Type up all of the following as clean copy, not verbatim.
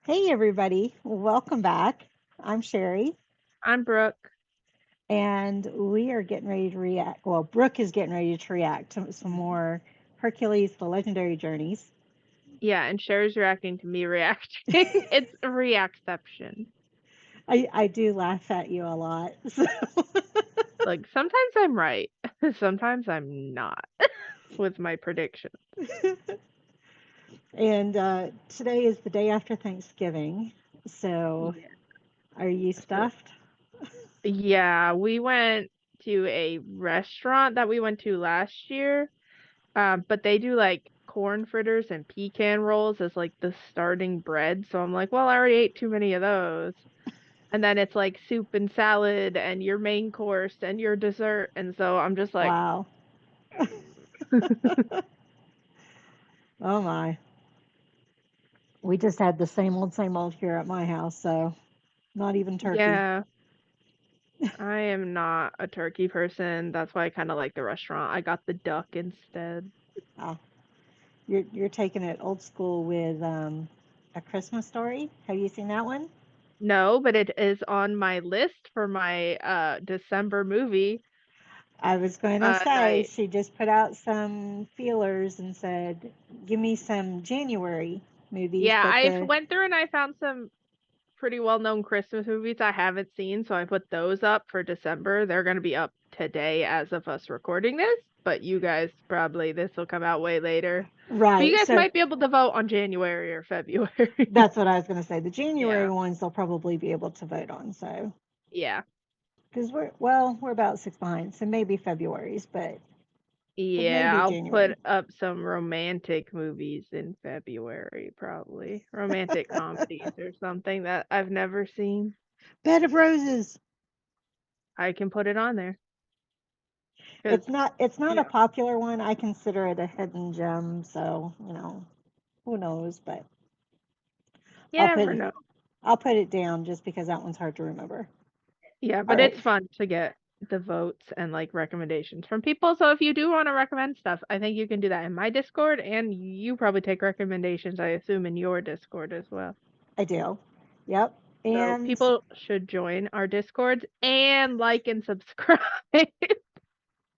Hey, everybody. Welcome back. I'm Sherry, I'm Brooke. and we are getting ready to react. Well, Brooke is getting ready to react to some more Hercules, the Legendary Journeys. Yeah, and Cher's reacting to me reacting. It's a reactception. I do laugh at you a lot. So. Like, sometimes I'm right, sometimes I'm not with my prediction. And today is the day after Thanksgiving. So, Yeah. are you So, stuffed? yeah, we went to a restaurant that we went to last year, but they do like corn fritters and pecan rolls as like the starting bread. So I'm like, well, I already ate too many of those. And then it's like soup and salad and your main course and your dessert. And so I'm just like, Wow. Oh, my. We just had the same old here at my house. So, not even turkey. yeah, I am not a turkey person. That's why I kind of like the restaurant. I got the duck instead. Ah, you're taking it old school with A Christmas Story. Have you seen that one? No, but it is on my list for my December movie I was going to say night. she just put out some feelers and said, "Give me some January movies." Yeah, But I the went through and I found some pretty well-known Christmas movies I haven't seen, so I put those up for December. They're going to be up today as of us recording this, but you guys probably this will come out way later. But you right, guys so might be able to vote on January or February. that's what I was going to say. The Yeah. January ones they'll probably be able to vote on. So Yeah. because we're about six behind, so maybe February's, but it may Yeah, be I'll put January. up some romantic movies in February, probably. Romantic comedies or something that I've never seen. Bed of Roses. I can put it on there. 'Cause, It's not a yeah. popular one. I consider it a hidden gem. So who knows? But You I'll never put know. I'll put it down just because that one's hard to remember. Yeah, All but right. it's fun to get the votes and like recommendations from people. So if you do want to recommend stuff, I think you can do that in my Discord and you probably take recommendations, I assume, in your Discord as well. I do. Yep. So And people should join our Discords and like and subscribe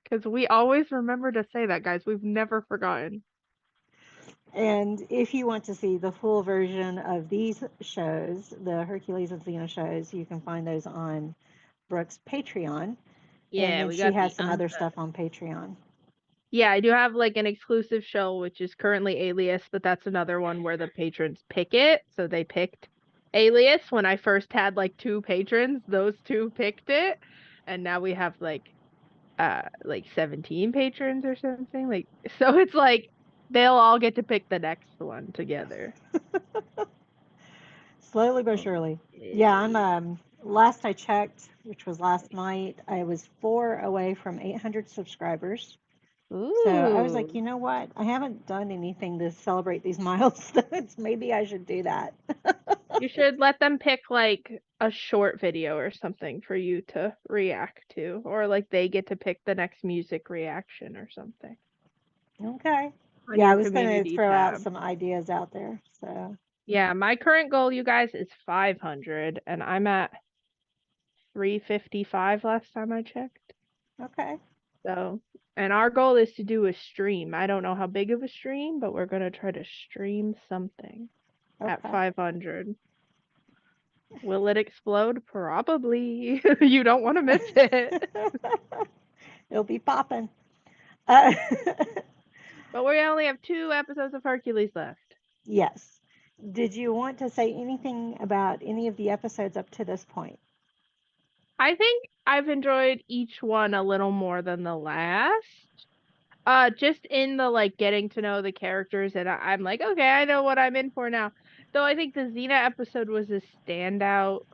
because we always remember to say that, guys. We've never forgotten. and if you want to see the full version of these shows, the Hercules and Xena shows, you can find those on Brooke's Patreon. And Yeah, then we she got has the some other stuff on Patreon. Yeah, I do have like an exclusive show which is currently Alias, but that's another one where the patrons pick it. So they picked Alias when I first had like two patrons, those two picked it, and now we have like 17 patrons or something. Like so it's like they'll all get to pick the next one together. Slowly but Oh, surely. Yeah, I'm yeah. last I checked, which was last night, I was 4 away from 800 subscribers. So I was like, Ooh. you know what? I haven't done anything to celebrate these milestones. Maybe I should do that. You should let them pick like a short video or something for you to react to, or like they get to pick the next music reaction or something Okay. on Yeah, I your was going to community throw out tab. some ideas out there. So, Yeah, my current goal, you guys, is 500, and I'm at 355 last time I checked. okay. So, and our goal is to do a stream. I don't know how big of a stream, but we're gonna try to stream something at Okay. 500. Will it explode? Probably. You don't want to miss it. It'll be popping. Uh, But we only have two episodes of Hercules left. yes. Did you want to say anything about any of the episodes up to this point? I think I've enjoyed each one a little more than the last. Just in the like getting to know the characters, and I'm like, okay, I know what I'm in for now. Though I think the Xena episode was a standout.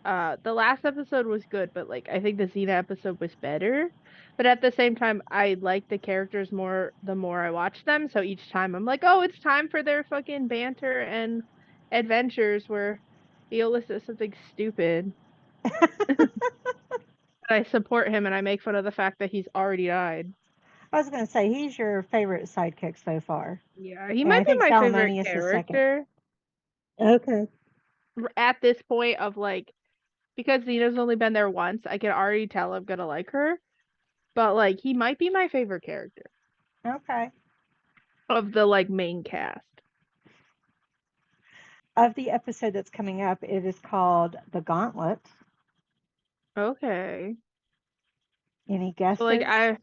The last episode was good, but like I think the Xena episode was better. But at the same time, I like the characters more the more I watch them. So each time I'm like, oh, it's time for their fucking banter and adventures where Viola says something stupid. I support him and I make fun of the fact that he's already died. I was going to say, he's your favorite sidekick so far. Yeah, he And I might be think my favorite Salamonius is second. character. Okay. At this point of like, because Xena's only been there once, I can already tell I'm gonna like her. But like, he might be my favorite character Okay. of the like main cast. Of the episode that's coming up, it is called The Gauntlet. Okay. Any So like, guesses?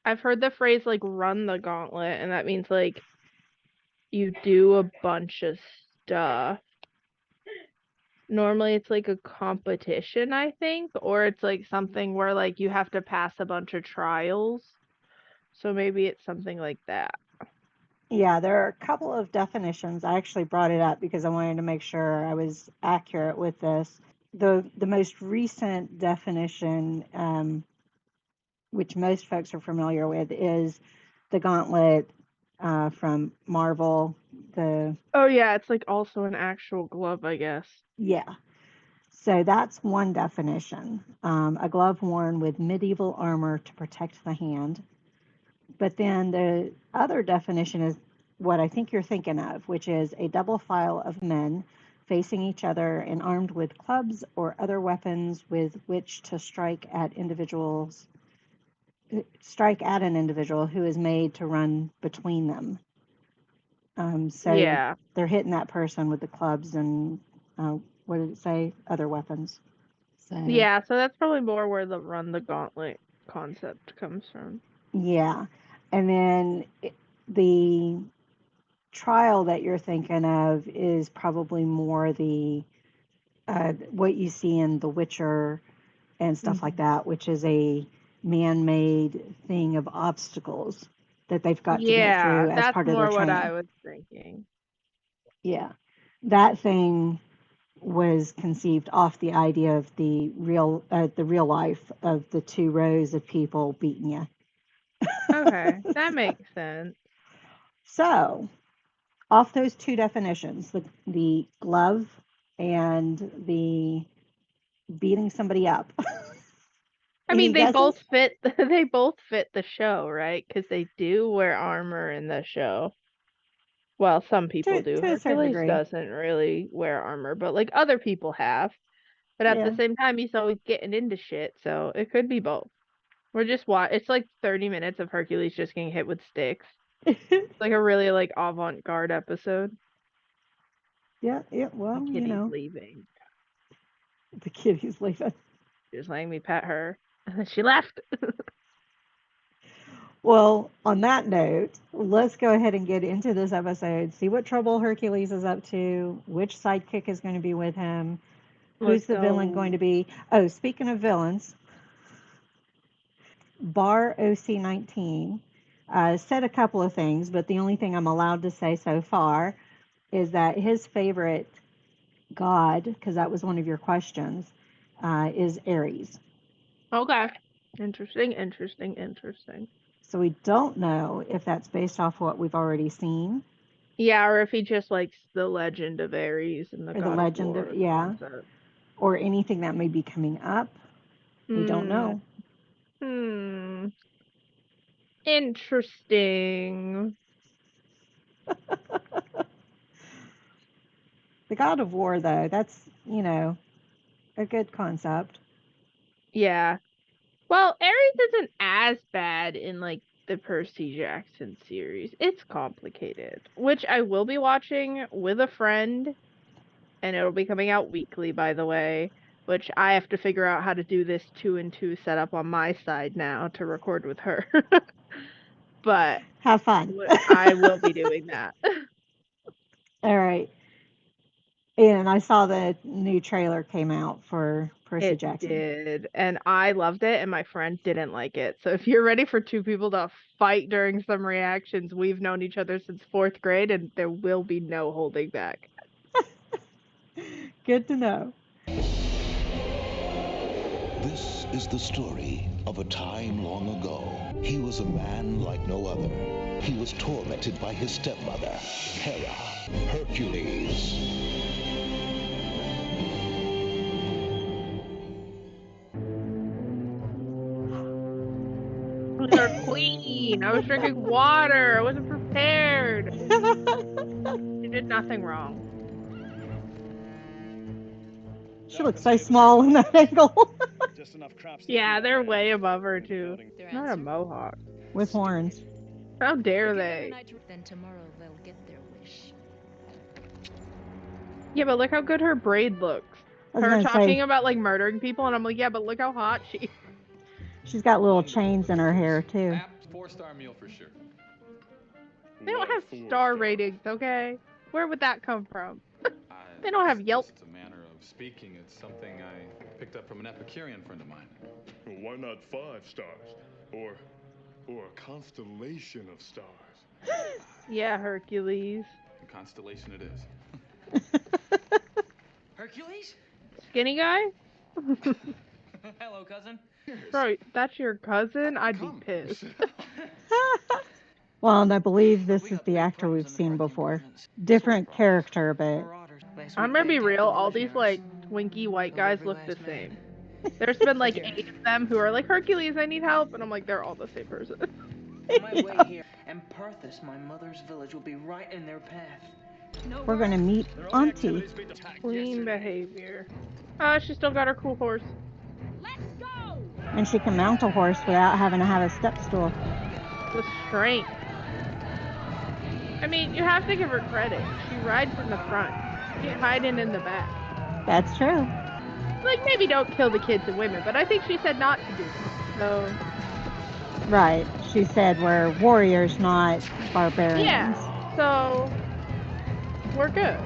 I've heard the phrase like run the gauntlet, and that means like you do a bunch of stuff. Normally it's like a competition, I think, or it's like something where like you have to pass a bunch of trials. So maybe it's something like that. Yeah, there are a couple of definitions. I actually brought it up because I wanted to make sure I was accurate with this. The most recent definition, which most folks are familiar with, is the Gauntlet from Marvel. The Oh yeah, it's like also an actual glove, I guess. Yeah, so that's one definition. A glove worn with medieval armor to protect the hand. But then the other definition is what I think you're thinking of, which is a double file of men facing each other and armed with clubs or other weapons with which to strike at an individual who is made to run between them. So Yeah. they're hitting that person with the clubs and what did it say? Other weapons. So Yeah, so that's probably more where the run the gauntlet concept comes from. yeah, and then the trial that you're thinking of is probably more the what you see in The Witcher and stuff like Hmm. that, which is a man-made thing of obstacles that they've got to get Yeah, through as that's part of their more what training. I was thinking. Yeah, that thing was conceived off the idea of the real life of the two rows of people beating you. Okay, that makes sense. So, off those two definitions, the glove and the beating somebody up. I mean, Any they both guesses? fit they both fit the show, right? Because they do wear armor in the show. Well, some people do. To a certain Hercules degree. doesn't really wear armor, but like other people have. But at the Yeah. same time, he's always getting into shit, so it could be both. We're just it's like 30 minutes of Hercules just getting hit with sticks. It's like a really like avant-garde episode. Yeah, yeah, My well, kitty's leaving. the kitty's leaving. Just letting me pet her. And then she left. Well, on that note, let's go ahead and get into this episode. See what trouble Hercules is up to, which sidekick is going to be with him, who's Let's the villain go. going to be. Oh, speaking of villains, Bar OC19 said a couple of things, but the only thing I'm allowed to say so far is that his favorite god, because that was one of your questions, is Aries. Okay. Interesting, interesting, interesting. So we don't know if that's based off what we've already seen Yeah, or if he just likes the legend of Ares and the or the God of legend of, War yeah, concept. or anything that may be coming up. We don't Hmm. know. Hmm. Interesting. The god of war, though, that's, a good concept. Yeah. Well, Ares isn't as bad in like the Percy Jackson series. It's complicated, which I will be watching with a friend, and it'll be coming out weekly, by the way, which I have to figure out how to do this two and two setup on my side now to record with her. But Have fun. I will be doing that. All right. And I saw the new trailer came out for Percy It Jackson. did, and I loved it, and my friend didn't like it. So if you're ready for two people to fight during some reactions, we've known each other since fourth grade, and there will be no holding back. Good to know. This is the story of a time long ago. He was a man like no other. He was tormented by his stepmother, Hera, Hercules. Who's our queen? I was drinking water. I wasn't prepared. You did nothing wrong. She looks so small in that angle. Just enough crops to Yeah, feed they're our way man. above her And too. building- Not a mohawk. With horns. How dare they? Then tomorrow they'll get their wish. Yeah, but look how good her braid looks. I was Her gonna talking say, about like murdering people, and I'm like, yeah, but look how hot she is. she's got little chains in her hair too. 4-star meal for sure. They don't Well, have 4 star star. ratings, okay? Where would that come from? They don't have Yelp. It's a manner of speaking. It's something I picked up from an Epicurean friend of mine. Well, why not 5 stars? Or a constellation of stars? Yeah, Hercules. A constellation it is. Hercules? Skinny guy? Hello, cousin. Bro, that's your cousin? I'd be Come. pissed. Well, and I believe this is the actor we've seen before. Different character, but I'm gonna be real, all these like twinky white guys look the same. There's been like 8 of them who are like, Hercules, I need help, and I'm like, they're all the same person. On my way here, and Perthus, my mother's village, will be right in their path. we're gonna meet Auntie. Clean behavior. She still got her cool horse. And she can mount a horse without having to have a step stool. The strength. I mean, you have to give her credit. She rides in the front. She ain't hiding in the back. That's true. Like, maybe don't kill the kids and women, but I think she said not to do that. So, Right. She said we're warriors, not barbarians. yeah. So, we're good.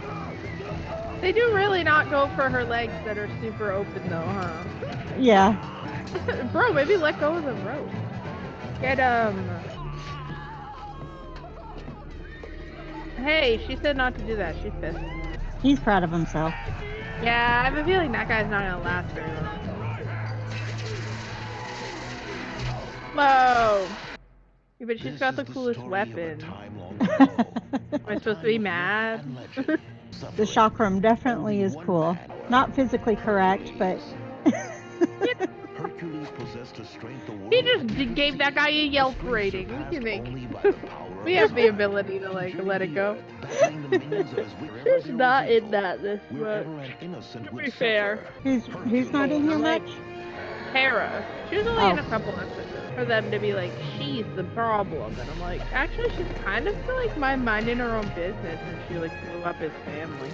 They do really not go for her legs that are super open, though, huh? Yeah. Bro, maybe let go of the rope. Get, Hey, she said not to do that. She's pissed. He's proud of himself. Yeah, I have a feeling that guy's not gonna last very long. Whoa! Yeah, but she's This got is the coolest story of a weapon. time long ago. Am I supposed to be mad? The chakram definitely is cool. Not physically correct, but Hercules possessed a strength the world He just had gave that guy a never Yelp seen. rating. We Surpassed can make. only by the power We of have his the mind. ability to like let it go. Battling the minions of his wherever She's there not was in evil, that this wherever much. an innocent To would be fair. suffer. he's not in here much. Hera. She was only in a Oh. couple episodes. For them to be like, she's the problem. And I'm like, actually, she's kind of like minding her own business and she like blew up his family.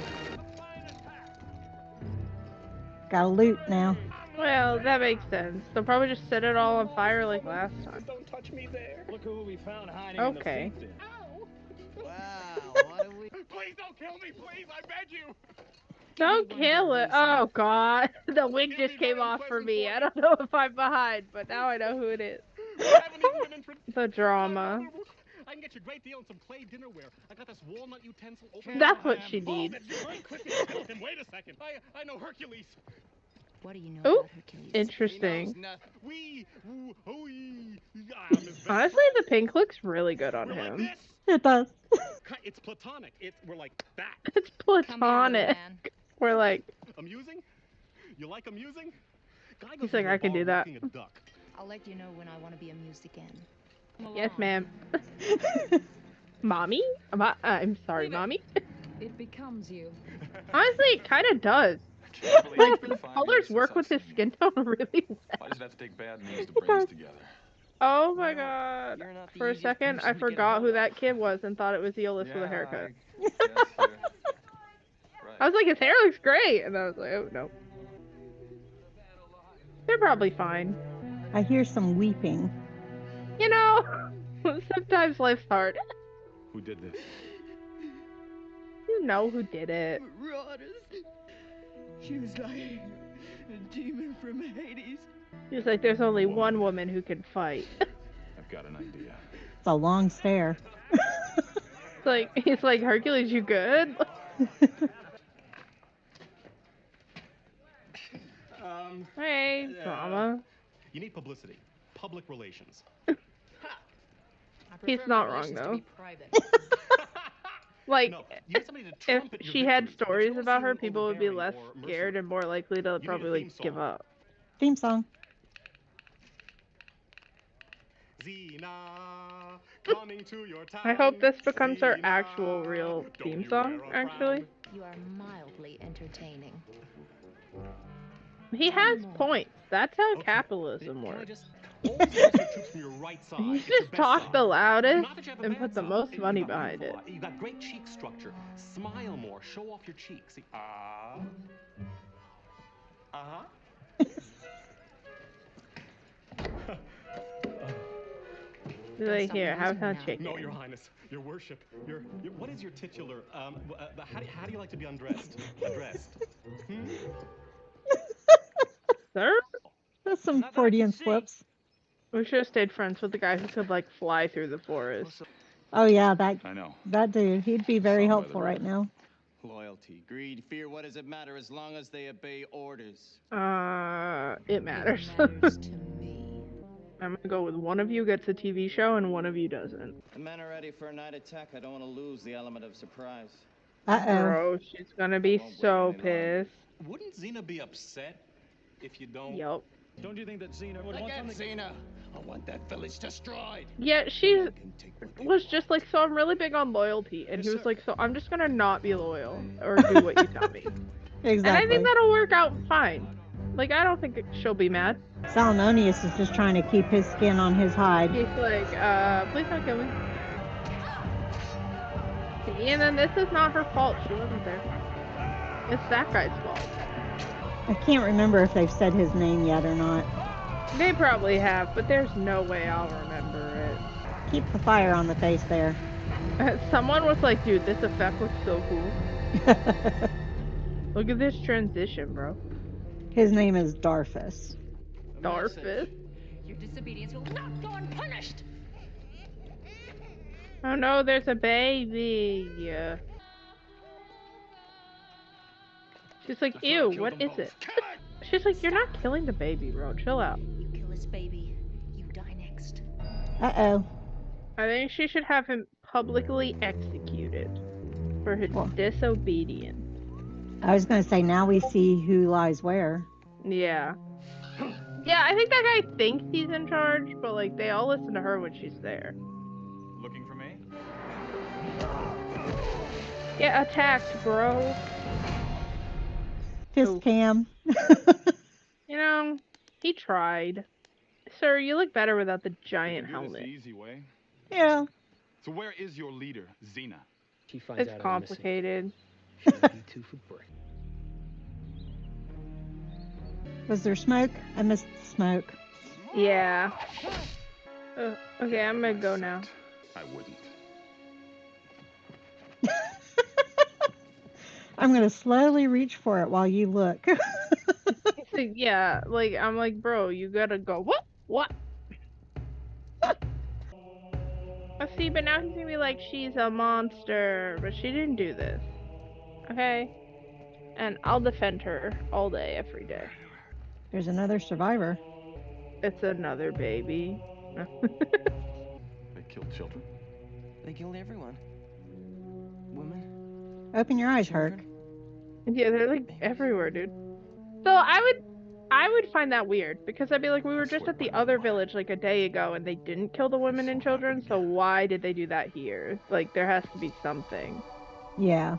Gotta loot now. Well, that makes sense. They'll probably just set it all on fire like last time. Don't touch me there. Look who we found hiding Okay. in the fiefdom. Wow, what do we... Please don't kill me, please, I beg you. Don't kill it. Oh god. The wig just came off for me. I don't know if I'm behind, but now I know who it is. I haven't even been introduced. The drama. I can get you a great deal on some clay dinnerware. I got this walnut utensil. That's what she needs. Wait a second. I know Hercules. What do you know Ooh, about Hercules? interesting. We, Honestly, the pink looks really good on him. It does. It's platonic. We're like that. It's Come here, little platonic. man. We're like, Amusing? You like amusing? Guy goes He's like, into a I can bar do that. looking a duck. I'll let you know when I want to be amused again. Come yes, along. ma'am. Mommy? I'm sorry, mommy. It becomes you. Honestly, it kind of does. Like, the colors work with his skin tone really well. I just have to take bad news to brains together. Oh my god. You're not the For a easiest second, person I to get forgot hold who of. that kid was and thought it was Eolus with a haircut. I guess you're right. I was like, his hair looks great! And I was like, oh, no. They're probably fine. I hear some weeping. You know, sometimes life's hard. Who did this? You know who did it. Marauders. She was like a demon from Hades. He's like, there's only one woman who can fight. I've got an idea. It's a long stare. It's like, he's like, Hercules, you good? Hey, drama. You need publicity. Public relations. He's not wrong, though. Like, No, you need somebody to if trumpet your she had victories, but stories you don't about seem her, people would be less overbearing or scared and more likely to need a probably theme like give song. up. Theme song. Xena, coming to your town. I hope this becomes our Xena, actual real don't theme you song, wear a actually. frown. You are mildly entertaining. He has points. That's how capitalism works. Always force your troops from your right side. You It's your just best talk side. the loudest Not that you have a and bad put the side. most You money got behind it. beautiful eye. You got great cheek structure. Smile more. Show off your cheeks. See, Like, here, have some chicken. No, Your Highness, Your Worship, your what is your titular? How do you like to be undressed? Addressed? Sir? That's some Freudian slips. We should have stayed friends with the guy who could, like, fly through the forest. Oh yeah, I know. that dude. He'd be very Song by helpful the right now. Loyalty, greed, fear, what does it matter as long as they obey orders? It matters. It matters to me. I'm gonna go with one of you gets a TV show and one of you doesn't. The men are ready for a night attack. I don't want to lose the element of surprise. Uh-oh. Bro, she's gonna be so pissed. Wouldn't Xena be upset if you don't? Yup. Don't you think that Xena would want something? Xena! I want that village destroyed! Yeah, she was just like, so I'm really big on loyalty. And he was like, so I'm just gonna not be loyal or do what you tell me. Exactly. And I think that'll work out fine. Like, I don't think she'll be mad. Salmonius is just trying to keep his skin on his hide. He's like, please don't kill me. See, and then this is not her fault. She wasn't there. It's that guy's fault. I can't remember if they've said his name yet or not. They probably have, but there's no way I'll remember it. Keep the fire on the face there. Someone was like, dude, this effect looks so cool. Look at this transition, bro. His name is Darfus. Darfus? Your disobedience will not go unpunished. Oh no, there's a baby. She's like, ew, what is it? She's like, you're not killing the baby, bro. Chill out. You kill this baby, you die next. Uh-oh. I think she should have him publicly executed for his disobedience. I was going to say, now we see who lies where. Yeah. Yeah, I think that guy thinks he's in charge, but like they all listen to her when she's there. Looking for me? Get attacked, bro. Fist cam. You know, he tried. Sir, you look better without the giant helmet. The easy way. Yeah. So where is your leader, Xena? She finds It's out complicated. I'm missing. She'll be two for break. Was there smoke? I missed the smoke. Yeah. Okay, I'm gonna go now. I wouldn't. I'm going to slowly reach for it while you look. So, yeah, like, I'm like, bro, you gotta go. What? What? See, but now he's gonna be like, she's a monster, but she didn't do this. Okay? And I'll defend her all day, every day. There's another survivor. It's another baby. They killed children. They killed everyone. Women. Open your eyes, Herc. children. Yeah, they're like everywhere, dude. So I would find that weird because I'd be like, we were just at the other village like a day ago and they didn't kill the women and children, so why did they do that here? Like, there has to be something. Yeah.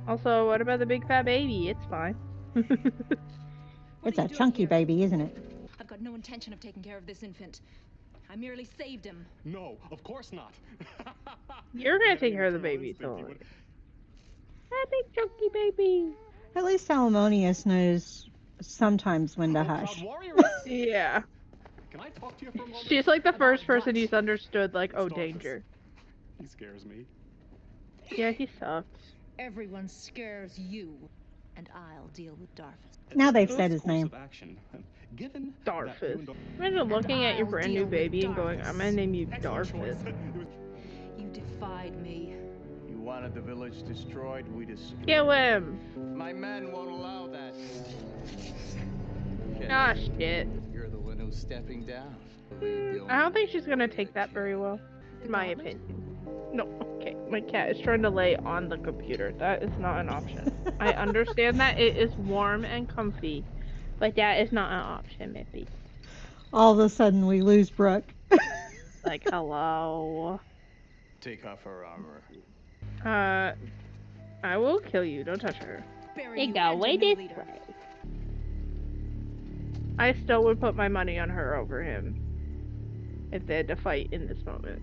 Also, what about the big fat baby? It's fine. It's a chunky baby, isn't it? I've got no intention of taking care of this infant. I merely saved him. No, of course not. You're gonna take care of the baby, so. That big chunky baby. At least Salmonius knows sometimes when to hush. Yeah. Can I talk to you for a moment? She's like the first person he's understood, like, oh, danger. He scares me. Yeah, he sucks. Everyone scares you, and I'll deal with Darfus. Now they've said his name. Given Darfus. Imagine looking at your brand new baby and going, I'm gonna name you Darfus. You defied me. You wanted the village destroyed, we destroyed. Kill him! My men won't allow that. Ah, shit. You're the one who's stepping down. I don't think she's gonna take that very well, in my opinion. No, okay, my cat is trying to lay on the computer. That is not an option. I understand that it is warm and comfy, but that is not an option, Miffy. All of a sudden, we lose Brooke. Like, hello. Take off her armor. I will kill you. Don't touch her. Bury Hey, you go and away your new this leader. way. I still would put my money on her over him if they had to fight in this moment.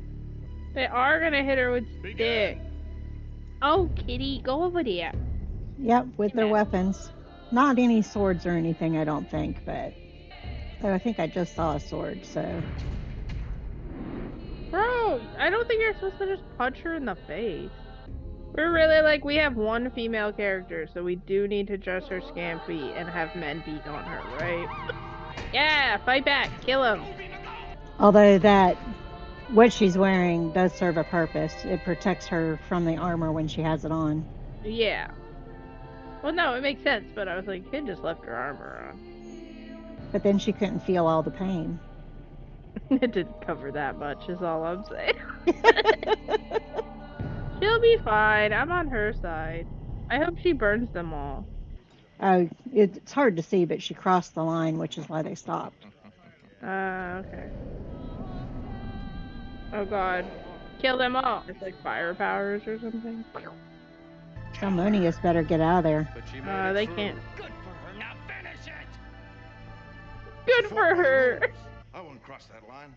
They are gonna hit her with sticks. Oh, kitty, go over there. Yep, with their weapons. Not any swords or anything, I don't think, but I think I just saw a sword, so. Bro, I don't think you're supposed to just punch her in the face. We're really like, we have one female character, so we do need to dress her scampy and have men beat on her, right? Yeah, fight back, kill him. Although what she's wearing does serve a purpose. It protects her from the armor when she has it on. Yeah. Well, no, it makes sense, but I was like, kid just left her armor on. But then she couldn't feel all the pain. It didn't cover that much, is all I'm saying. She'll be fine. I'm on her side. I hope she burns them all. Oh, it's hard to see, but she crossed the line, which is why they stopped. Okay. Oh god. Kill them all. It's like fire powers or something. Salmonius better get out of there. They can't. Good for her. Now finish it. Good for her. I won't cross that line.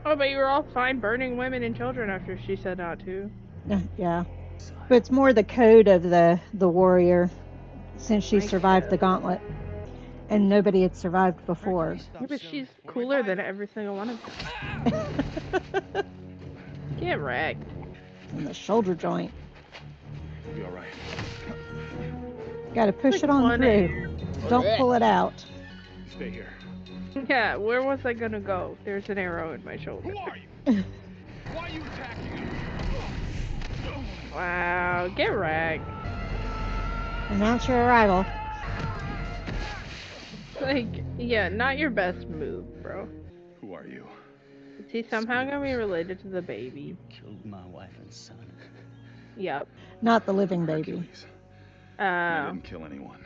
Oh, but you were all fine burning women and children after she said not to. Yeah. But it's more the code of the warrior since she survived the gauntlet. And nobody had survived before. Yeah, but she's cooler than every single one of them. Get wrecked. And the shoulder joint. You'll be all right. Gotta push it on through. Don't pull it out. Stay here. Yeah, where was I gonna go? There's an arrow in my shoulder. Who are you? Why are you attacking me? Wow, get wrecked. Announce your arrival. Like, yeah, not your best move, bro. Who are you? Is he somehow gonna be related to the baby? Killed my wife and son. Yep. Not the living baby. Hercules. We Oh. didn't kill anyone.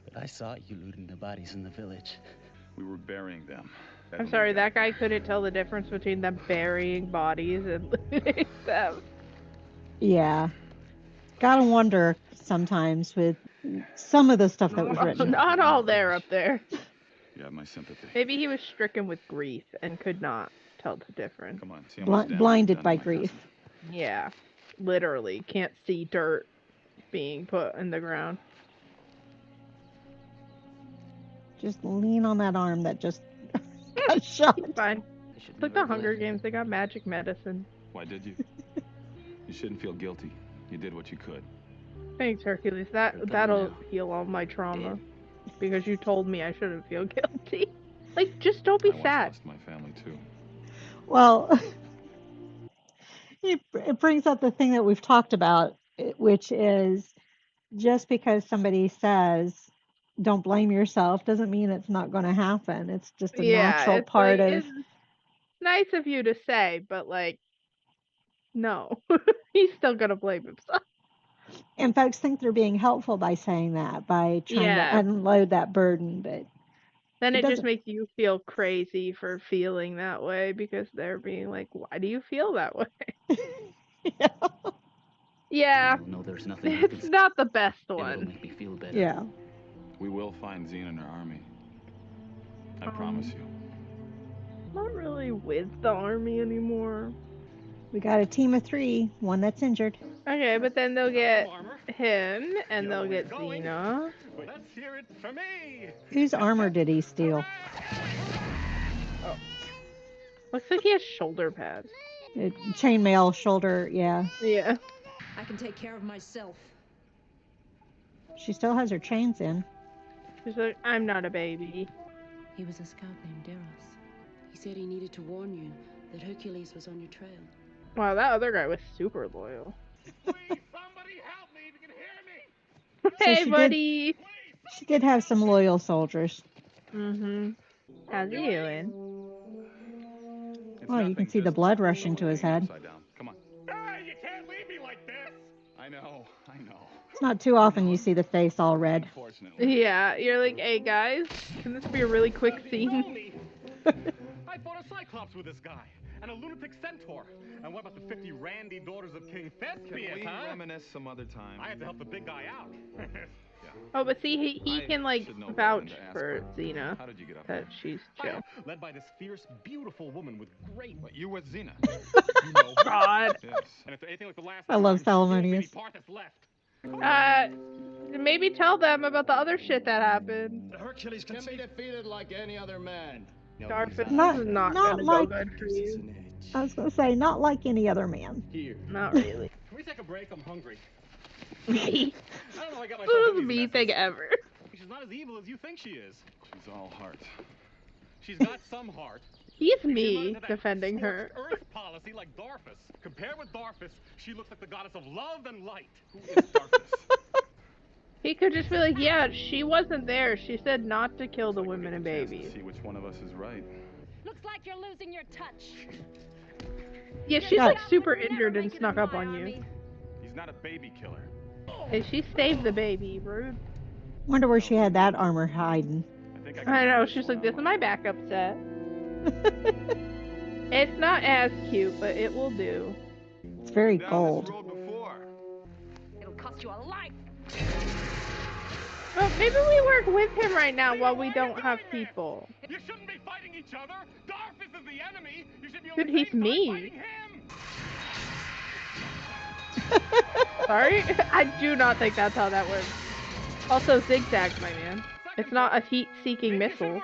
But I saw you looting the bodies in the village. We were burying them. I'm sorry, that guy couldn't tell the difference between them burying bodies and looting them. Yeah. Gotta wonder sometimes with some of the stuff that was written. Not all there up there. You have my sympathy. Maybe he was stricken with grief and could not tell the difference. Come on, see how much damage Blinded you've done by to my grief. cousin. Yeah. Literally. Can't see dirt being put in the ground. Just lean on that arm that just got shot. Fine. It's like the Hunger Games. They got magic medicine. Why did you? You shouldn't feel guilty. You did what you could. Thanks, Hercules. That'll heal all my trauma. Because you told me I shouldn't feel guilty. Like, just don't be I sad. once lost my family too. Well, it brings up the thing that we've talked about, which is just because somebody says don't blame yourself doesn't mean it's not going to happen. It's just a natural it's part like, of. It's nice of you to say, but like, no, he's still gonna blame himself. And folks think they're being helpful by saying that, by trying to unload that burden, but then it just makes you feel crazy for feeling that way because they're being like, why do you feel that way? Yeah. No, there's nothing. It's not the best It'll one. make me feel better. Yeah. We will find Xena and her army. I promise you. Not really with the army anymore. We got a team of 3, one that's injured. Okay, but then they'll get him, and they'll get Xena. Let's hear it for me. Whose armor did he steal? Oh. Looks like he has shoulder pads. Chainmail shoulder, yeah. Yeah. I can take care of myself. She still has her chains in. She's like, I'm not a baby. He was a scout named Deros. He said he needed to warn you that Hercules was on your trail. Wow, that other guy was super loyal. Please, somebody help me if you can hear me. So Hey, buddy. She did have some loyal soldiers. Mm-hmm. How's he doing? Well, you can see the blood rushing to his head. Come on. Hey, you can't leave me like this. I know. It's not too often you see the face all red. Yeah, you're like, hey guys, can this be a really quick scene? I fought a Cyclops with this guy, and a lunatic centaur. And what about the 50 randy daughters of King Thespius, Can we reminisce some other time? I have to help the big guy out. Oh, but see, he can like vouch for Xena How did you get up that she's chill. Led by this fierce, beautiful woman with great... But you with Xena. You know her. God. Yes. And if anything like the last I love time, Salomonius. Parthas left. Maybe tell them about the other shit that happened. Hercules can be defeated like any other man. Darfus Not- is not not gonna like- go good for you. I was gonna say, not like any other man. Here. Not really. Can we take a break? I'm hungry. Me. I don't know. I got myself This in is these me messes. thing ever. She's not as evil as you think she is. She's all heart. She's got some heart. He's She's not me into that defending her. scorched earth policy like Darfus. Compared with Darfus, she looks like the goddess of love and light. Who is Darfus? He could just be like, yeah, she wasn't there. She said not to kill the Like we women get and the chance to babies. see which one of us is right. Looks like you're losing your touch. Yeah, she's like super injured and snuck up on you. He's not a baby killer. Hey, she saved the baby, rude. Wonder where she had that armor hiding. I think I know, she's like, this is my backup set. It's not as cute, but it will do. It's very Down gold. this road before. It'll cost you a life. Well, maybe we work with him right now while we don't have people. You shouldn't be fighting each other. Darfus is the enemy. You should be on Dude, the he's same side me. fighting him. Sorry? I do not think that's how that works. Also, zigzags, my man. It's not a heat-seeking missile.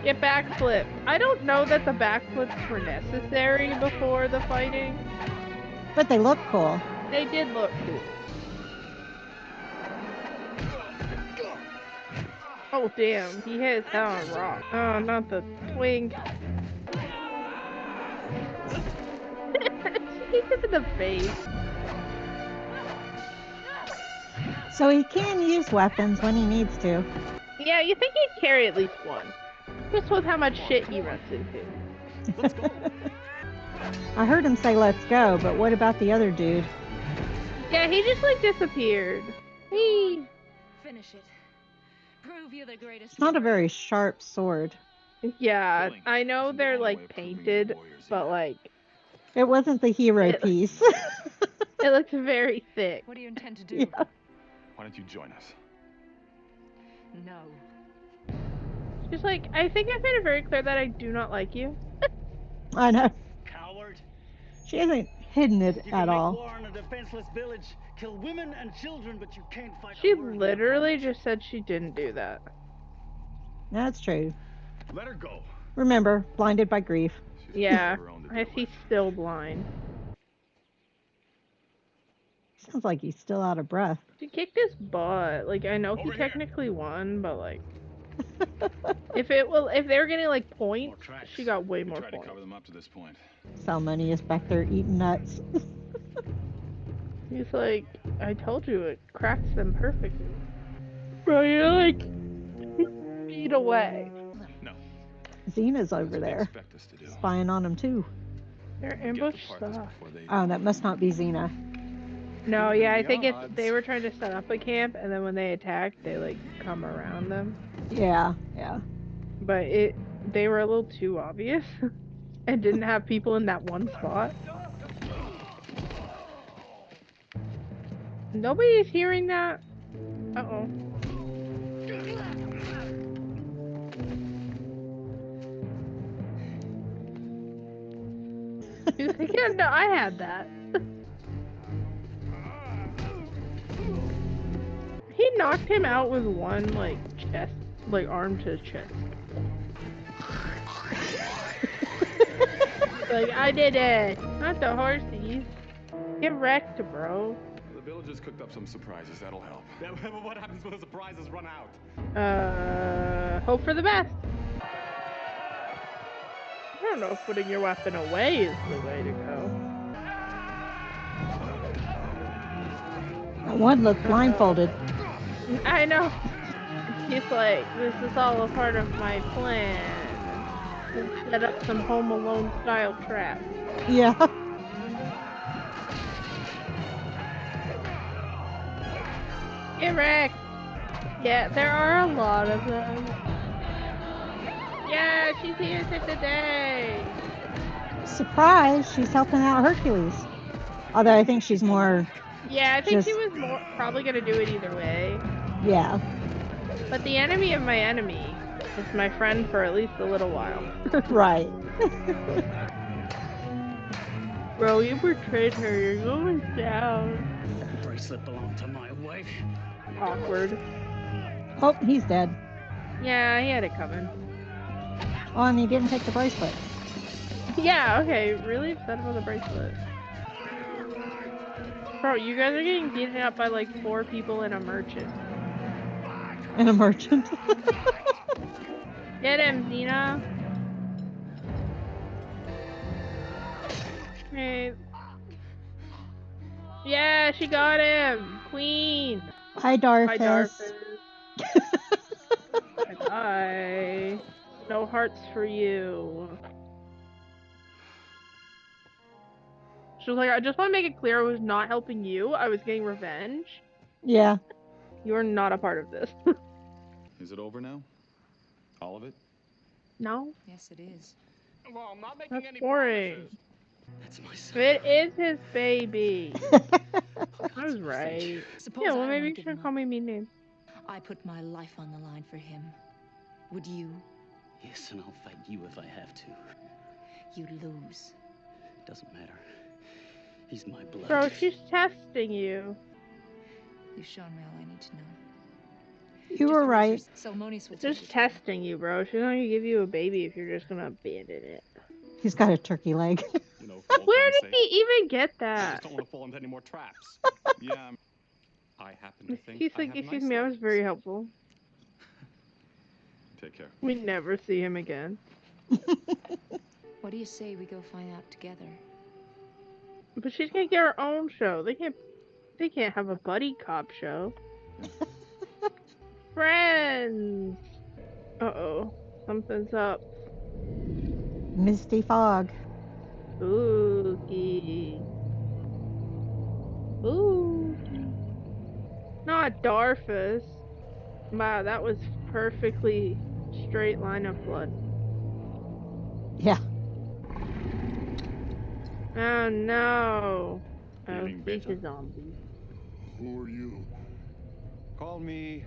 Get backflip. I don't know that the backflips were necessary before the fighting. But they look cool. They did look cool. Oh damn, he hit his head on a rock. Oh, not the twink. He hit him in the face. So he can use weapons when he needs to. Yeah, you think he'd carry at least one. Just with how much shit he runs into. I heard him say let's go, but what about the other dude? Yeah, he just like disappeared. He. Finish it. Prove you're the greatest. It's not a very sharp sword. Yeah, I know they're like painted, but like It wasn't the hero piece. it looks very thick. What do you intend to do? Yeah. Why don't you join us? No. She's like, I think I've made it very clear that I do not like you. I know. Coward. She hasn't hidden it You at can make all. war in a defenseless village, kill women and children, but you can't fight. She a worthy literally just said she didn't do that. That's true. Let her go. Remember, blinded by grief. Yeah, he's still blind. Sounds like he's still out of breath. She kicked his butt. Like, I know he technically won, but like, if they were getting like points, she got way more Tried to points. cover them up to this point. Salmonius back there eating nuts. He's like, I told you it cracks them perfectly. Bro, you're like feet away. No. Xena's over there, Expect us to do. spying on him too. They're ambushed stuff. Oh, that must not be Xena. No, yeah, I think they were trying to set up a camp, and then when they attacked, they like come around them. Yeah, yeah. But they were a little too obvious, and didn't have people in that one spot. Nobody's hearing that. Uh-oh. He's like, yeah, no, I had that. He knocked him out with one, like, chest, like, arm to chest. Like, I did it! Not the horsies. Get wrecked, bro. The villagers cooked up some surprises. That'll help. What happens when the surprises run out? Hope for the best. I don't know if putting your weapon away is the way to go. That one looked blindfolded. I know. He's like, this is all a part of my plan. Let's set up some Home Alone style traps. Yeah. Get wrecked. Yeah, there are a lot of them. Yeah, she's here today. Surprise, she's helping out Hercules. Although I think she's more. Yeah, I think she Just- was probably gonna do it either way. Yeah. But the enemy of my enemy is my friend for at least a little while. Right. Bro, you betrayed her. You're going down. That bracelet belonged to my wife. Awkward. Oh, he's dead. Yeah, he had it coming. Oh, and he didn't take the bracelet. Yeah, okay. Really upset about the bracelet. Bro, you guys are getting beaten up by like 4 people and a merchant. And a merchant. Get him, Xena. Hey. Yeah, she got him. Queen. Hi, Darfus. Hi, Darfus. Bye. No hearts for you. She was like, I just want to make it clear I was not helping you. I was getting revenge. Yeah. You are not a part of this. Is it over now? All of it? No. Yes, it is. Well, I'm not making That's any boring. promises. That's my son. It is his baby. I was right. Suppose Yeah, I well, don't maybe wanna you give should him call up. me mean name. I put my life on the line for him. Would you? Yes, and I'll fight you if I have to. You'd lose. Doesn't matter. He's my blood. Bro, she's testing you. You've shown me all I need to know. You were right. Salmonis will take Just testing you, bro. She's not gonna give you a baby if you're just gonna abandon it. He's got a turkey leg. You know, for old Where time's did sake. he even get I that? just don't want to fall into any more traps. Yeah, I happen to think He's I like, have excuse nice me, I was legs. very helpful. take care. We never see him again. What do you say we go find out together? But she's gonna get her own show. They can't have a buddy cop show. Friends. Uh-oh. Something's up. Misty fog. Spooky. Spooky. Not Darfus. Wow, that was perfectly straight line of blood. Yeah. Oh no. Oh, Feeling he's better? a zombie. Who are you? Call me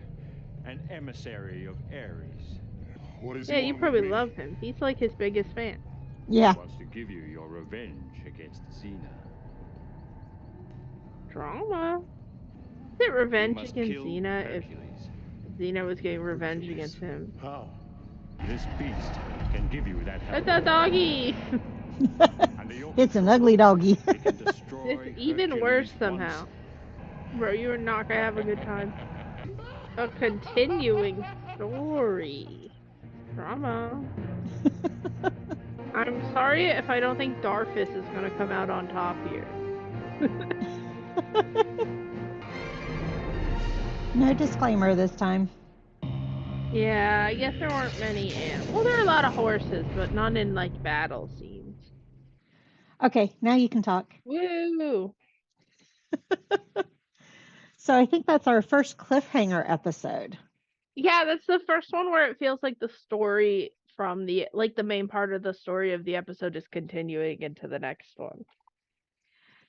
an emissary of Ares. What is Yeah, he you want probably with me? love him. He's like his biggest fan. Yeah. He wants to give you your revenge against Xena. Drama. Is it revenge You must against kill Xena if Hercules. Xena was getting revenge Hercules? against him? How? This beast can give you that help. That's a doggy! Under your It's an control, ugly doggy. it can destroy It's even Hercules worse once somehow. Bro, you are not gonna have a good time. A continuing story. Drama. I'm sorry if I don't think Darfus is gonna come out on top here. No disclaimer this time. Yeah, I guess there weren't many animals. Well, there are a lot of horses, but none in like battle scenes. Okay, now you can talk. Woo! So I think that's our first cliffhanger episode. Yeah, that's the first one where it feels like the story from the main part of the story of the episode is continuing into the next one.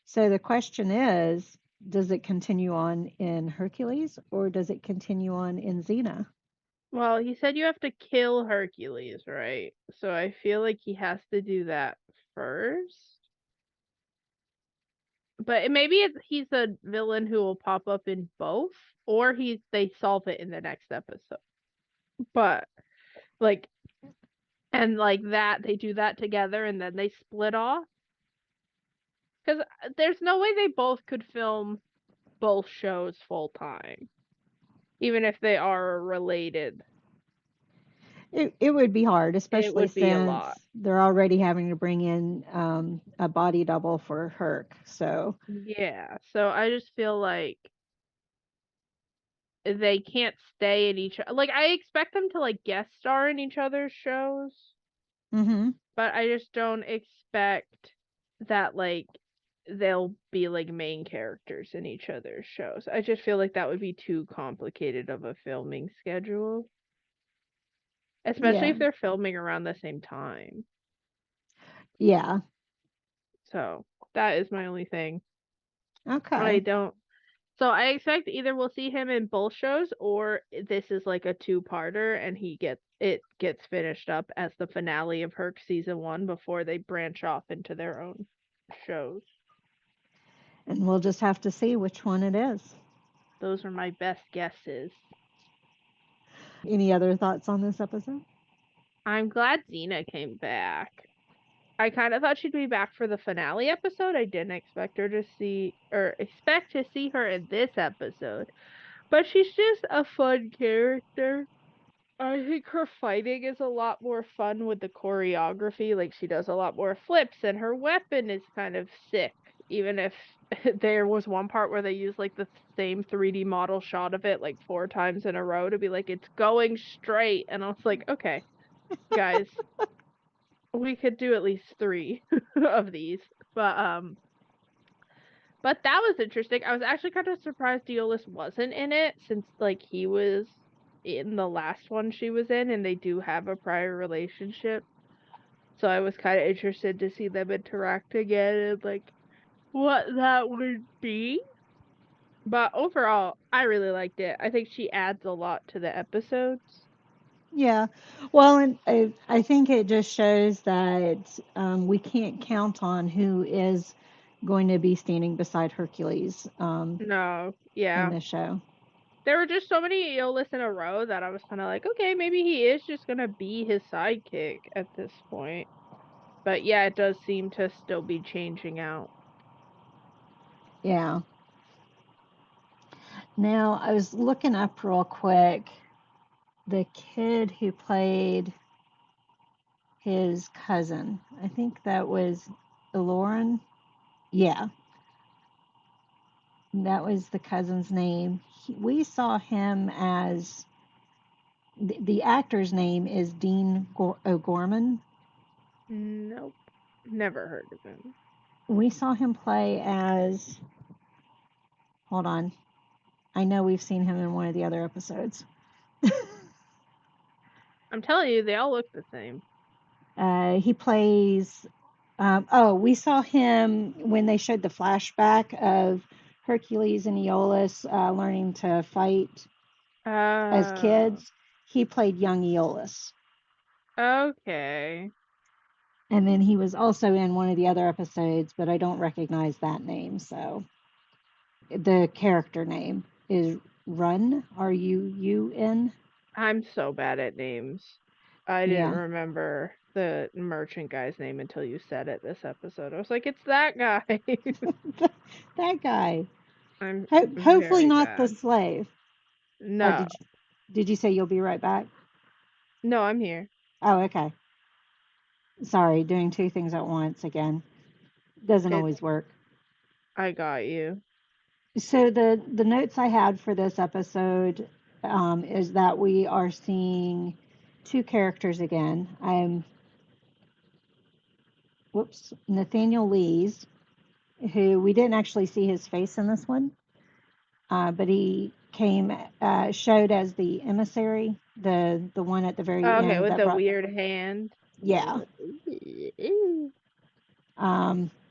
So the question is, does it continue on in Hercules or does it continue on in Xena? Well, he said you have to kill Hercules, right? So I feel like he has to do that first. But maybe he's a villain who will pop up in both, or they solve it in the next episode. But that they do that together and then they split off. Because there's no way they both could film both shows full time, even if they are related. It would be hard, especially would be a since lot. they're already having to bring in a body double for Herc. So Yeah, so I just feel like they can't stay in each. Like I expect them to like guest star in each other's shows, but I just don't expect that like they'll be like main characters in each other's shows. I just feel like that would be too complicated of a filming schedule. especially Yeah. if they're filming around the same time. Yeah. So that is my only thing. I Okay. don't. So I expect either we'll see him in both shows, or this is like a two-parter, and it gets finished up as the finale of Herc season 1 before they branch off into their own shows. And we'll just have to see which one it is. Those are my best guesses. Any other thoughts on this episode? I'm glad Xena came back. I kind of thought she'd be back for the finale episode. I didn't expect her to see or expect to see her in this episode. But she's just a fun character. I think her fighting is a lot more fun with the choreography. Like, she does a lot more flips, and her weapon is kind of sick. Even if there was one part where they used like the same 3D model shot of it like 4 times in a row to be like, it's going straight. And I was like, okay, guys, we could do at least 3 of these. But that was interesting. I was actually kind of surprised Deolis wasn't in it, since like he was in the last one she was in, and they do have a prior relationship. So I was kind of interested to see them interact again and like what that would be. But overall, I really liked it. I think she adds a lot to the episodes. Yeah. Well, and I think it just shows that we can't count on who is going to be standing beside Hercules No, in yeah. this show. There were just so many Eolus in a row that I was kind of like, okay, maybe he is just going to be his sidekick at this point. But yeah, it does seem to still be changing out. Yeah. Now, I was looking up real quick the kid who played his cousin. I think that was Lauren. Yeah, that was the cousin's name. We saw him as the actor's name is Dean O'Gorman. Nope. Never heard of him. We saw him play as. Hold on. I know we've seen him in one of the other episodes. I'm telling you, they all look the same. He plays. We saw him when they showed the flashback of Hercules and Aeolus learning to fight as kids. He played young Aeolus. Okay. And then he was also in one of the other episodes, but I don't recognize that name. So the character name is Run, Run. I'm so bad at names. I didn't remember the merchant guy's name until you said it this episode. I was like, it's that guy. That guy. I'm hopefully not bad. the slave. No. Did you say you'll be right back? No, I'm here. Oh, okay. Sorry, doing 2 things at once again. Doesn't always work. I got you. So the notes I had for this episode is that we are seeing 2 characters again. Nathaniel Lees, who we didn't actually see his face in this one, but he showed as the emissary, the one at the very end. Okay, with the weird hand. Yeah.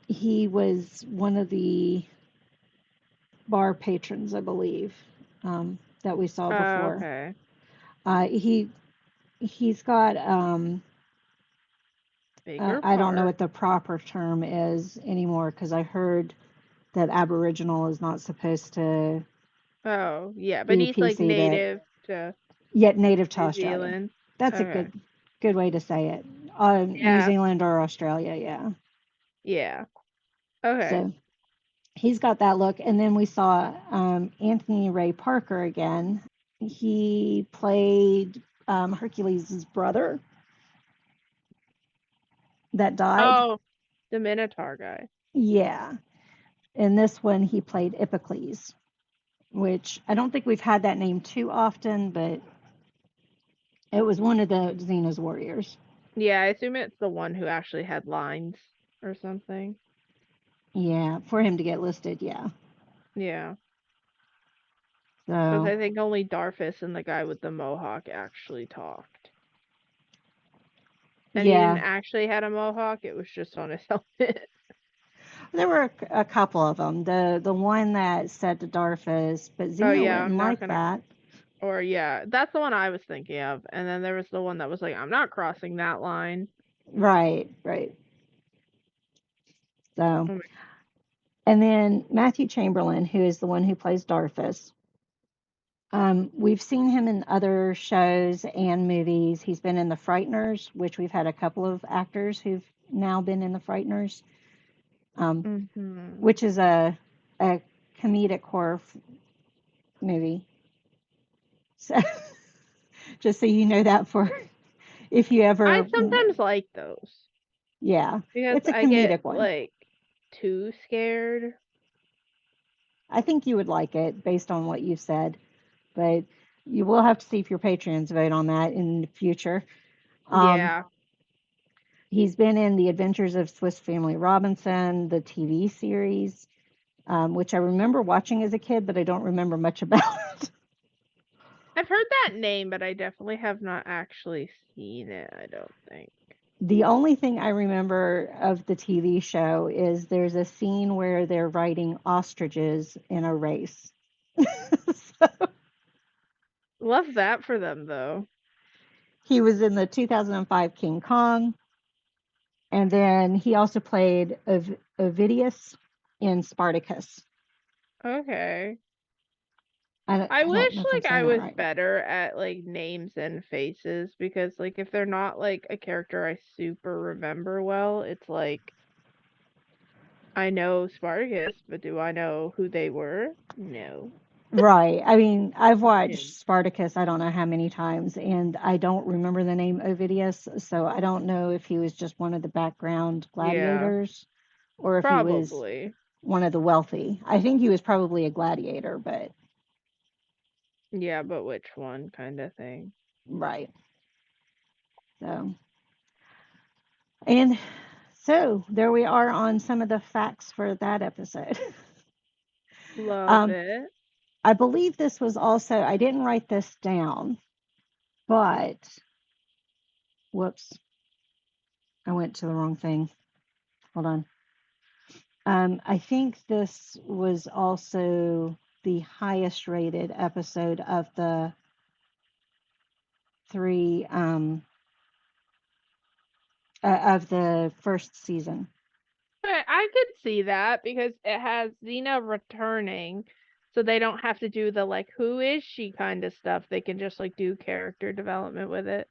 He was one of the bar patrons, I believe, that we saw before. Okay. He's got bigger I don't know what the proper term is anymore, because I heard that Aboriginal is not supposed to. Oh yeah, but he's like native to. Yet native to New Australia. Zealand. That's a good way to say it. New Zealand or Australia, yeah. Yeah. Okay. So he's got that look. And then we saw Anthony Ray Parker again. He played Hercules' brother that died. Oh, the Minotaur guy. Yeah. In this one, he played Iphicles, which I don't think we've had that name too often, but it was one of the Xena's warriors. Yeah, I assume it's the one who actually had lines or something. Yeah, for him to get listed, yeah. Yeah. So. Because I think only Darfus and the guy with the mohawk actually talked. And he didn't Yeah, actually had a mohawk, it was just on his helmet. there were a couple of them. The one that said to Darfus, but Oh Xena yeah, wouldn't I'm not like gonna. that. Or yeah, that's the one I was thinking of. And then there was the one that was like, I'm not crossing that line. Right, right. So, Oh and then Matthew Chamberlain, who is the one who plays Darfus. We've seen him in other shows and movies. He's been in The Frighteners, which we've had a couple of actors who've now been in The Frighteners, which is a comedic horror movie. So, just so you know that for if you ever. I sometimes like those. Yeah, Because it's a I get comedic one. like too scared. I think you would like it based on what you said, but you will have to see if your patrons vote on that in the future. Yeah. He's been in The Adventures of Swiss Family Robinson, the TV series, which I remember watching as a kid, but I don't remember much about. I've heard that name, but I definitely have not actually seen it, I don't think. The only thing I remember of the TV show is there's a scene where they're riding ostriches in a race. Love that for them, though. He was in the 2005 King Kong, and then he also played Ovidius in Spartacus. Okay. I don't wish know if I'm like saying I that was right. better at like names and faces, because like if they're not like a character I super remember well, it's like I know Spartacus, but do I know who they were? No. Right. I mean, I've watched Yeah. Spartacus I don't know how many times, and I don't remember the name Ovidius, so I don't know if he was just one of the background gladiators or if he was Probably. one of the wealthy. I think he was probably a gladiator, but Yeah, but which one kind of thing. right. So, and so there we are on some of the facts for that episode. Love it. I believe this was also, I didn't write this down, but whoops, I went to the wrong thing. Hold on. I think this was also the highest rated episode of the three of the first season. I could see that because it has Xena returning, so they don't have to do the like who is she kind of stuff. They can just like do character development with it.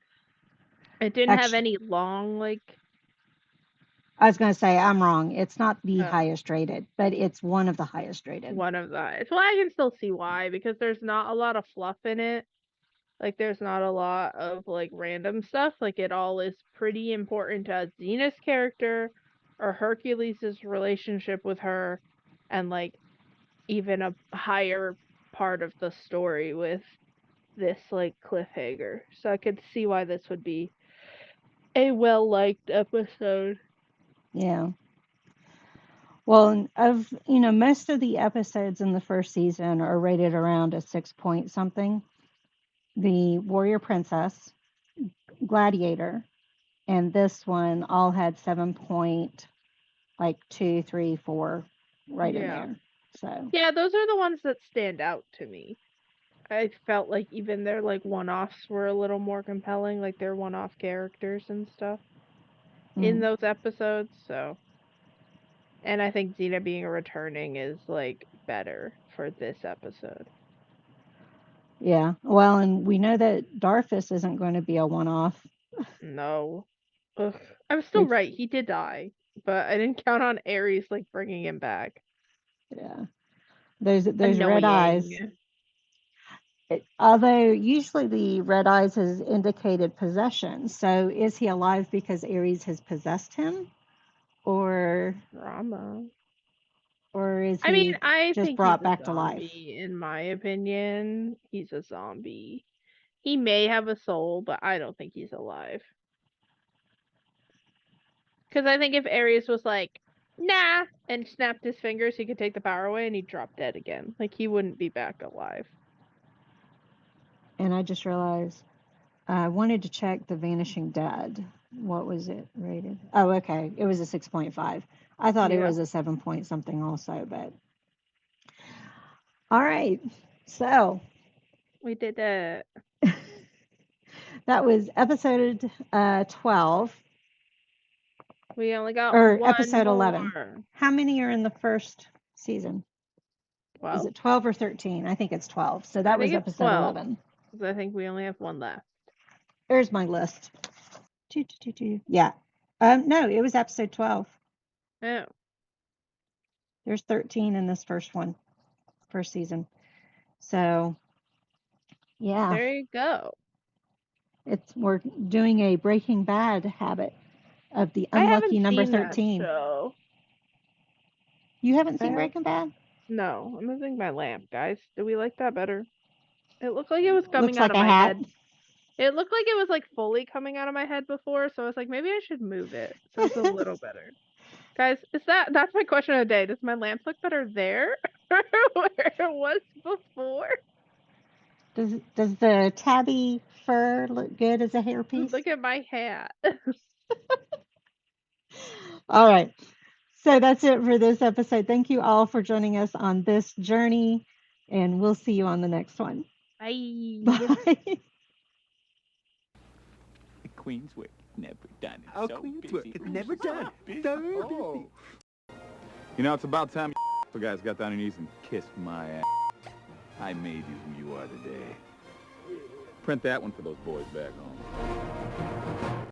It didn't have any long like. I was going to say I'm wrong. It's not the highest rated, but it's one of the highest rated. One of the. Well, I can still see why, because there's not a lot of fluff in it. Like there's not a lot of like random stuff. Like it all is pretty important to Xena's character or Hercules' relationship with her, and like even a higher part of the story with this like cliffhanger. So I could see why this would be a well-liked episode. Yeah. Well, of most of the episodes in the first season are rated around a 6 point something. The Warrior Princess, Gladiator, and this one all had 7 point, like 2, 3, 4 right in there. So yeah, those are the ones that stand out to me. I felt like even their like one-offs were a little more compelling, like their one-off characters and stuff in those episodes. So, and I think Xena being a returning is like better for this episode. yeah, well, and we know that Darfus isn't going to be a one-off. No. Ugh. I'm still right. He did die, but I didn't count on Ares like bringing him back. Yeah, those red eyes. Although usually the red eyes has indicated possession. So is he alive because Ares has possessed him, or drama? Or is he I mean, I just think brought he's a back to life? zombie. In my opinion, he's a zombie. He may have a soul, but I don't think he's alive. Because I think if Ares was like, nah, and snapped his fingers, he could take the power away and he'd drop dead again. Like, he wouldn't be back alive. And I just realized I wanted to check the Vanishing Dead. What was it rated? Oh, okay. It was a 6.5. I thought it Yeah. was a 7 point something also, but all right. So We did it. that was episode 12 We only got or one episode 11. more. How many are in the first season? 12? Is it 12 or 13? I think it's 12. So that was episode 12, 11. because I think we only have one left. There's my list. Yeah. No, it was episode 12. Oh. There's 13 in this first season. So, yeah. There you go. We're doing a Breaking Bad habit of the unlucky number 13. That show. You haven't seen Breaking Bad? No, I'm moving my lamp, guys. Do we like that better? It looked like it was coming Looks out like of a my hat. head. It looked like it was like fully coming out of my head before, so I was like, maybe I should move it so it's a little better. Guys, that's my question of the day. Does my lamp look better there or where it was before? Does the tabby fur look good as a hairpiece? Look at my hat. All right. So that's it for this episode. Thank you all for joining us on this journey, and we'll see you on the next one. Bye. Bye. Queen's work never done. It's Our so Queen's busy. work is never done. So busy. You know, it's about time you guys got down on your knees and kissed my ass. I made you who you are today. Print that one for those boys back home.